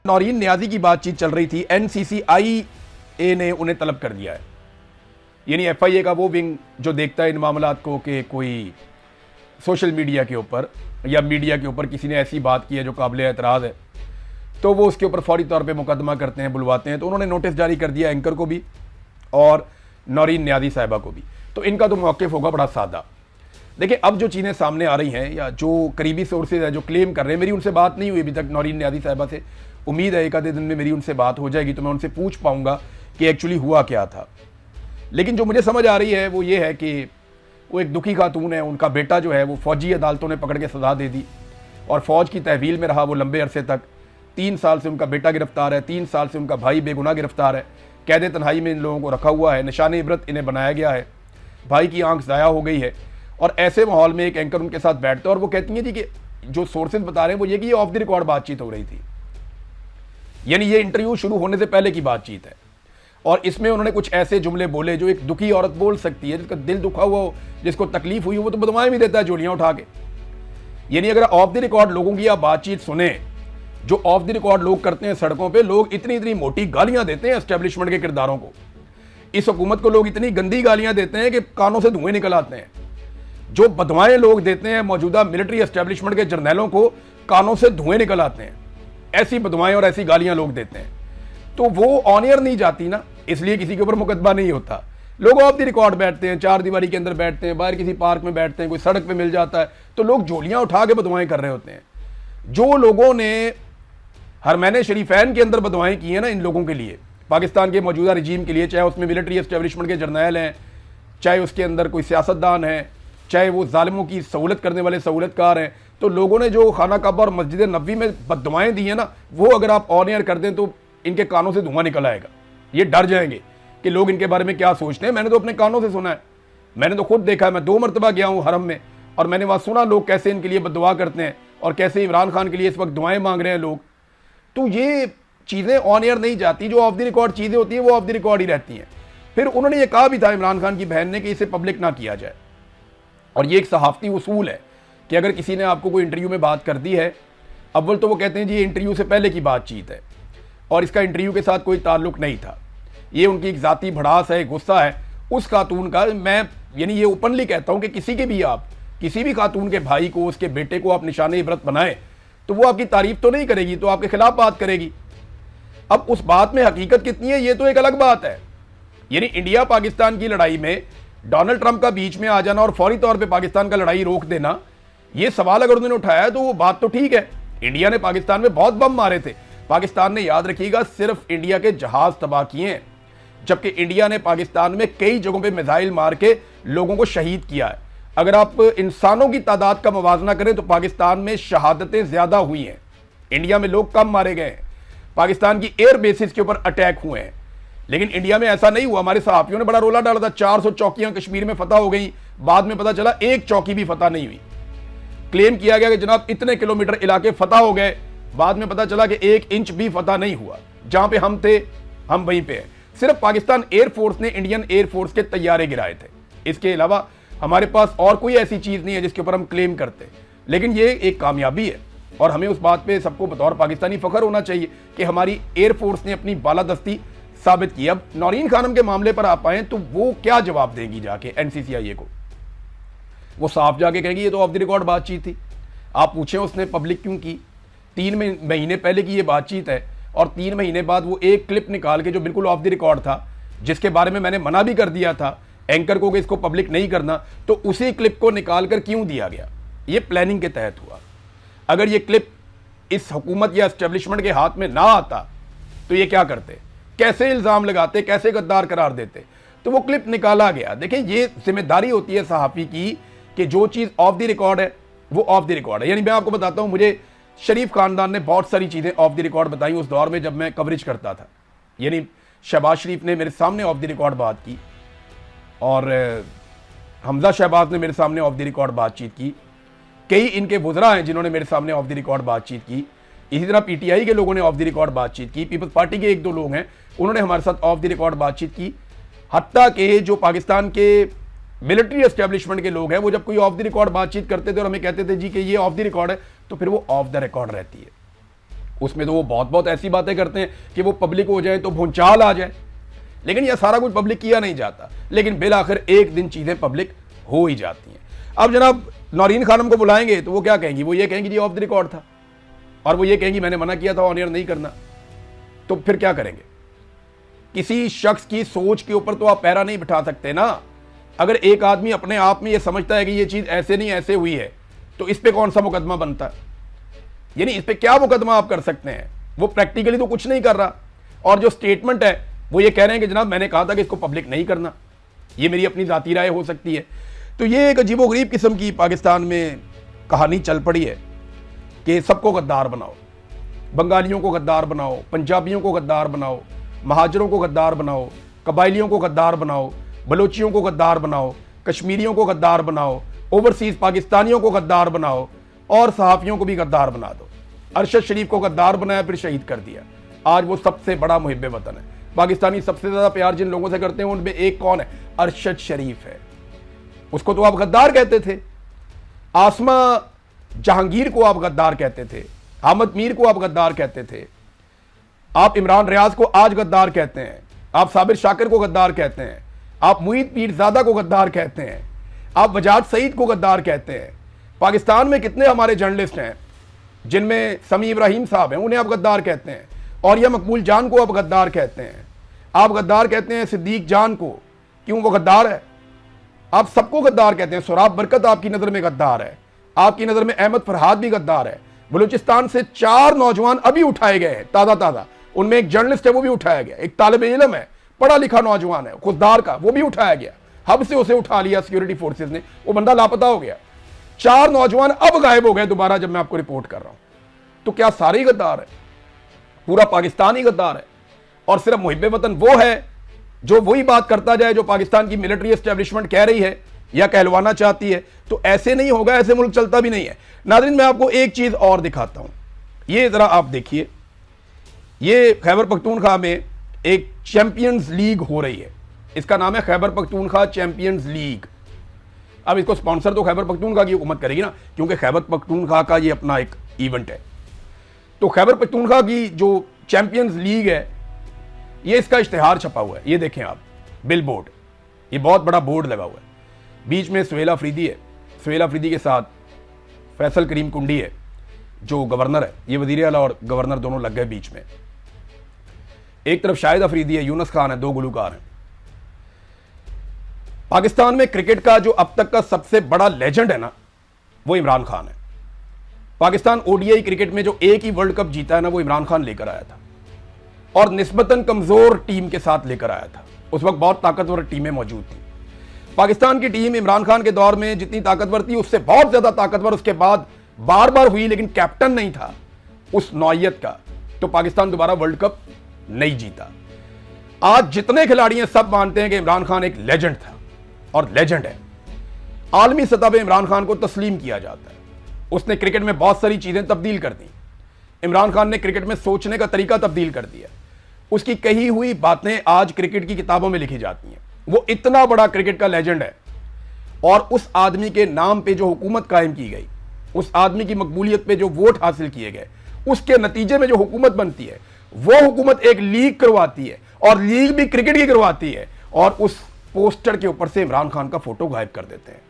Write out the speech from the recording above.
नौरीन नियाज़ी की बातचीत चल रही थी, एनसीसीआईए ने उन्हें तलब कर दिया है, यानी एफआईए का वो विंग जो देखता है इन मामलात को कि कोई सोशल मीडिया के ऊपर या मीडिया के ऊपर किसी ने ऐसी बात की है जो काबिल एतराज़ है, तो वो उसके ऊपर फौरी तौर पे मुकदमा करते हैं, बुलवाते हैं। तो उन्होंने नोटिस जारी कर दिया एंकर को भी और नौरीन नियाज़ी साहिबा को भी। तो इनका तो मौक़िफ़ होगा बड़ा सादा। देखिए, अब जो चीज़ें सामने आ रही हैं या जो करीबी सोर्सेज है जो क्लेम कर रहे हैं, मेरी उनसे बात नहीं हुई अभी तक नौरीन नियाज़ी साहिबा से, उम्मीद है एक आधे दिन में मेरी उनसे बात हो जाएगी तो मैं उनसे पूछ पाऊँगा कि एक्चुअली हुआ क्या था। लेकिन जो मुझे समझ आ रही है वो ये है कि वो एक दुखी खातून है, उनका बेटा जो है वो फ़ौजी अदालतों ने पकड़ के सज़ा दे दी और फ़ौज की तहवील में रहा वो लंबे अरसे तक। 3 साल से उनका बेटा गिरफ्तार है, 3 साल से उनका भाई बेगुनाह गिरफ्तार है, कैद तन्हाई में इन लोगों को रखा हुआ है, निशान इबरत इन्हें बनाया गया है, भाई की आंख ज़ाया हो गई है। और ऐसे माहौल में एक एंकर उनके साथ बैठते हैं और वो कहती हैं जी कि जो सोर्सेज बता रहे हैं वो ये कि ये ऑफ द रिकॉर्ड बातचीत हो रही थी, यानी ये इंटरव्यू शुरू होने से पहले की बातचीत है। और इसमें उन्होंने कुछ ऐसे जुमले बोले जो एक दुखी औरत बोल सकती है, जिसका दिल दुखा हुआ हो, जिसको तकलीफ हुई हो, वो तो बदमाएं भी देता है जोड़ियां उठा के। यानी अगर ऑफ द रिकॉर्ड लोगों की आप बातचीत सुने, जो ऑफ द रिकॉर्ड लोग करते हैं सड़कों पे, लोग इतनी इतनी मोटी गालियां देते हैं एस्टेब्लिशमेंट के किरदारों को। इस हुकूमत को लोग इतनी गंदी गालियां देते हैं कि कानों से धुएं निकल आते हैं। जो बदवाएं लोग देते हैं मौजूदा मिलिट्री एस्टेब्लिशमेंट के जर्नैलों को, कानों से धुएं निकल आते हैं। ऐसी बदवाएं और ऐसी गालियां लोग देते हैं, तो वो ऑन एयर नहीं जाती ना, इसलिए किसी के ऊपर मुकदमा नहीं होता। लोग ऑफ द रिकॉर्ड बैठते हैं, चार दीवारी के अंदर बैठते हैं, बाहर किसी पार्क में बैठते हैं, कोई सड़क पे मिल जाता है तो लोग झोलियां उठा के बदवाएं कर रहे होते हैं। जो लोगों ने हरमैन शरीफैन के अंदर बदवाएं की हैं ना, इन लोगों के लिए, पाकिस्तान के मौजूदा रजीम के लिए, चाहे उसमें मिलिट्री एस्टेब्लिशमेंट के जर्नैल हैं, चाहे उसके अंदर कोई सियासतदान है, चाहे वो जालिमों की सहूलत करने वाले सहूलतकार हैं, तो लोगों ने जो खाना काबा और मस्जिद नबी में बददुआएं दी हैं ना, वो अगर आप ऑन एयर कर दें तो इनके कानों से धुआं निकल आएगा। ये डर जाएंगे कि लोग इनके बारे में क्या सोचते हैं। मैंने तो अपने कानों से सुना है, मैंने तो खुद देखा है। मैं 2 मरतबा गया हूँ हरम में और मैंने वहाँ सुना लोग कैसे इनके लिए बददुआ करते हैं और कैसे इमरान खान के लिए इस वक्त दुआएं मांग रहे हैं लोग। तो ये चीज़ें ऑन एयर नहीं जाती, जो ऑफ द रिकॉर्ड चीज़ें होती हैं वो ऑफ द रिकॉर्ड ही रहती हैं। फिर उन्होंने ये कहा भी था इमरान खान की बहन ने कि इसे पब्लिक ना किया जाए, और ये एक सहाफ़ती उसूल है कि अगर किसी ने आपको कोई इंटरव्यू में बात कर दी है, अव्वल तो वो कहते हैं जी ये इंटरव्यू से पहले की बातचीत है और इसका इंटरव्यू के साथ कोई ताल्लुक नहीं था, ये उनकी एक ज़ाती भड़ास है, गुस्सा है उस खातून का। मैं यानी ये ओपनली कहता हूँ कि किसी के भी आप किसी भी खातून के भाई को, उसके बेटे को आप निशाने इबरत बनाएं तो वो आपकी तारीफ तो नहीं करेगी, तो आपके खिलाफ बात करेगी। अब उस बात में हकीकत कितनी है ये तो एक अलग बात है। यानी इंडिया पाकिस्तान की लड़ाई में डोनाल्ड ट्रंप का बीच में आ जाना और फौरी तौर पे पाकिस्तान का लड़ाई रोक देना, ये सवाल अगर उन्होंने उठाया है तो वो बात तो ठीक है। इंडिया ने पाकिस्तान में बहुत बम मारे थे, पाकिस्तान ने, याद रखिएगा, सिर्फ इंडिया के जहाज तबाह किए हैं, जबकि इंडिया ने पाकिस्तान में कई जगहों पे मिसाइल मार के लोगों को शहीद किया है। अगर आप इंसानों की तादाद का मुवाजना करें तो पाकिस्तान में शहादतें ज्यादा हुई हैं, इंडिया में लोग कम मारे गए हैं। पाकिस्तान की एयर बेसिस के ऊपर अटैक हुए हैं, लेकिन इंडिया में ऐसा नहीं हुआ। हमारे सहाफियों ने बड़ा रोला डाला था, 400 चौकियां कश्मीर में फतह हो गई, बाद में पता चला एक चौकी भी फतह नहीं हुई। क्लेम किया गया कि जनाब इतने किलोमीटर इलाके फतह हो गए, बाद में पता चला कि 1 इंच भी फतह नहीं हुआ। जहां पे हम थे हम वहीं पे हैं। सिर्फ पाकिस्तान एयरफोर्स ने इंडियन एयरफोर्स के तैयारे गिराए थे, इसके अलावा हमारे पास और कोई ऐसी चीज नहीं है जिसके ऊपर हम क्लेम करते। लेकिन ये एक कामयाबी है और हमें उस बात पे सबको बतौर पाकिस्तानी फख्र होना चाहिए कि हमारी एयरफोर्स ने अपनी बालादस्ती साबित की। अब नौरीन खानम के मामले पर आप आए तो वो क्या जवाब देंगी जाके एनसीसीआईए को? वो साफ जाके कहेगी ये तो ऑफ द रिकॉर्ड बातचीत थी। आप पूछें उसने पब्लिक क्यों की? 3 महीने पहले की ये बातचीत है और 3 महीने बाद वो एक क्लिप निकाल के जो बिल्कुल ऑफ द रिकॉर्ड था, जिसके बारे में मैंने मना भी कर दिया था एंकर को कि इसको पब्लिक नहीं करना, तो उसी क्लिप को निकाल कर क्यों दिया गया? ये प्लानिंग के तहत हुआ। अगर ये क्लिप इस हुकूमत या एस्टेब्लिशमेंट के हाथ में ना आता तो ये क्या करते, कैसे इल्ज़ाम लगाते, कैसे गद्दार करार देते? तो वो क्लिप निकाला गया। देखिए, ये जिम्मेदारी होती है सहाफ़ी की कि जो चीज़ ऑफ द रिकॉर्ड है वो ऑफ द रिकॉर्ड है। यानी मैं आपको बताता हूँ, मुझे शरीफ खानदान ने बहुत सारी चीज़ें ऑफ द रिकॉर्ड बताई उस दौर में जब मैं कवरेज करता था। यानी शहबाज शरीफ ने मेरे सामने ऑफ द रिकॉर्ड बात की और हमजा शहबाज ने मेरे सामने ऑफ द रिकॉर्ड बातचीत की। कई इनके वुज़रा हैं जिन्होंने मेरे सामने ऑफ द रिकॉर्ड बातचीत की। इसी तरह पीटीआई के लोगों ने ऑफ द रिकॉर्ड बातचीत की। पीपल्स पार्टी के 1-2 लोग हैं, उन्होंने हमारे साथ ऑफ द रिकॉर्ड बातचीत की। हत्ता के जो पाकिस्तान के मिलिट्री एस्टेब्लिशमेंट के लोग हैं, वो जब कोई ऑफ द रिकॉर्ड बातचीत करते थे और हमें कहते थे जी कि ये ऑफ द रिकॉर्ड है, तो फिर वो ऑफ द रिकॉर्ड रहती है। उसमें तो वो बहुत बहुत ऐसी बातें करते हैं कि वो पब्लिक हो जाए तो भूचाल आ जाए, लेकिन यह सारा कुछ पब्लिक किया नहीं जाता, लेकिन बिल आखिर एक दिन चीज़ें पब्लिक हो ही जाती हैं। अब जनाब नौरीन खानम को बुलाएंगे तो वो क्या कहेंगी, वो ये कहेंगी जी ऑफ द रिकॉर्ड था, और वो ये कहेंगी मैंने मना किया था ऑन एयर नहीं करना। तो फिर क्या करेंगे? किसी शख्स की सोच के ऊपर तो आप पैरा नहीं बिठा सकते ना। अगर एक आदमी अपने आप में ये समझता है कि ये चीज़ ऐसे नहीं ऐसे हुई है, तो इस पे कौन सा मुकदमा बनता है? यानी इस पे क्या मुकदमा आप कर सकते हैं? वो प्रैक्टिकली तो कुछ नहीं कर रहा, और जो स्टेटमेंट है वो ये कह रहे हैं कि जनाब मैंने कहा था कि इसको पब्लिक नहीं करना, ये मेरी अपनी जाती राय हो सकती है। तो ये एक अजीबोगरीब किस्म की पाकिस्तान में कहानी चल पड़ी है कि सबको गद्दार बनाओ, बंगालियों को गद्दार बनाओ, पंजाबियों को गद्दार बनाओ, महाजरों को गद्दार बनाओ, कबायलियों को गद्दार बनाओ, बलोचियों को गद्दार बनाओ, कश्मीरियों को गद्दार बनाओ, ओवरसीज पाकिस्तानियों को गद्दार बनाओ, और सहाफ़ियों को भी गद्दार बना दो। अरशद शरीफ को गद्दार बनाया, फिर शहीद कर दिया। आज वो सबसे बड़ा मुहिब्बे वतन है। पाकिस्तानी सबसे ज़्यादा प्यार जिन लोगों से करते हैं उनमें एक कौन है? अरशद शरीफ है। उसको तो आप गद्दार कहते थे, आसमा जहांगीर को आप गद्दार कहते थे, अहमद मीर को आप गद्दार कहते थे, आप इमरान रियाज को आज गद्दार कहते हैं, आप साबिर शाकिर को गद्दार कहते हैं, आप मुईद पीरजादा को गद्दार कहते हैं, आप वजाद सईद को गद्दार कहते हैं। पाकिस्तान में कितने हमारे जर्नलिस्ट हैं जिनमें समी इब्राहिम साहब हैं, उन्हें आप गद्दार कहते हैं, और यह मकबूल जान को आप गद्दार कहते हैं। आप गद्दार कहते हैं सिद्दीक जान को, क्यों? वो गद्दार है। आप सबको गद्दार कहते हैं। सुराब बरकत आपकी नज़र में गद्दार है, आपकी नज़र में अहमद फरहाद भी गद्दार है। बलूचिस्तान से 4 नौजवान अभी उठाए गए हैं ताज़ा, उनमें एक जर्नलिस्ट है वो भी उठाया गया, एक तालिब इल्म है, पढ़ा लिखा नौजवान है खुददार का, वो भी उठाया गया। हब से उसे उठा लिया सिक्योरिटी फोर्सेज ने, वो बंदा लापता हो गया। 4 नौजवान अब गायब हो गए दोबारा जब मैं आपको रिपोर्ट कर रहा हूं। तो क्या सारे ही गद्दार है? पूरा पाकिस्तान ही गद्दार है? और सिर्फ मुहिब्बे वतन वो है जो वही बात करता जाए जो पाकिस्तान की मिलिट्री एस्टेब्लिशमेंट कह रही है या कहलवाना चाहती है? तो ऐसे नहीं होगा, ऐसे मुल्क चलता भी नहीं है। नाज़रीन, मैं आपको एक चीज और दिखाता हूं, ये जरा आप देखिए। ये खैबर पख्तूनख्वा में एक चैंपियंस लीग हो रही है, इसका नाम है खैबर पख्तूनख्वा चैंपियंस लीग। अब इसको स्पॉन्सर तो खैबर पख्तूनख्वा की हुकूमत करेगी ना, क्योंकि खैबर पख्तूनख्वा का ये अपना एक इवेंट है। तो खैबर पख्तूनख्वा की जो चैंपियंस लीग है, ये इसका इश्तिहार छपा हुआ है, ये देखें आप, बिल बोर्ड, ये बहुत बड़ा बोर्ड लगा हुआ है। बीच में सुहेल अफरीदी है, सुहेल अफरीदी के साथ फैसल करीम कुंडी है जो गवर्नर है, ये वजीर आला और गवर्नर दोनों लग गए बीच में। एक तरफ शाहिद अफरीदी है, यूनुस खान है, 2 गुलूकार हैं। पाकिस्तान में क्रिकेट का जो अब तक का सबसे बड़ा लेजेंड है ना, वो इमरान खान है। पाकिस्तान ओडीआई क्रिकेट में जो एक ही वर्ल्ड कप जीता है ना, वो इमरान खान लेकर आया था, और निस्बतन कमजोर टीम के साथ लेकर आया था। उस वक्त बहुत ताकतवर टीमें मौजूद थी। पाकिस्तान की टीम इमरान खान के दौर में जितनी ताकतवर थी उससे बहुत ज्यादा ताकतवर उसके बाद बार बार हुई, लेकिन कैप्टन नहीं था उस नौइयत का, तो पाकिस्तान दोबारा वर्ल्ड कप नहीं जीता। आज जितने खिलाड़ी हैं सब मानते हैं कि इमरान खान एक लेजेंड था और लेजेंड है। आलमी सतह पे इमरान खान को तस्लीम किया जाता है। उसने क्रिकेट में बहुत सारी चीजें तब्दील कर दी। इमरान खान ने क्रिकेट में सोचने का तरीका तब्दील कर दिया। उसकी कही हुई बातें आज क्रिकेट की किताबों में लिखी जाती हैं। वो इतना बड़ा क्रिकेट का लेजेंड है, और उस आदमी के नाम पे जो हुकूमत कायम की गई, उस आदमी की मकबूलियत पे जो वोट हासिल किए गए, उसके नतीजे में जो हुकूमत बनती है, वो हुकूमत एक लीग करवाती है, और लीग भी क्रिकेट की करवाती है, और उस पोस्टर के ऊपर से इमरान खान का फोटो गायब कर देते हैं।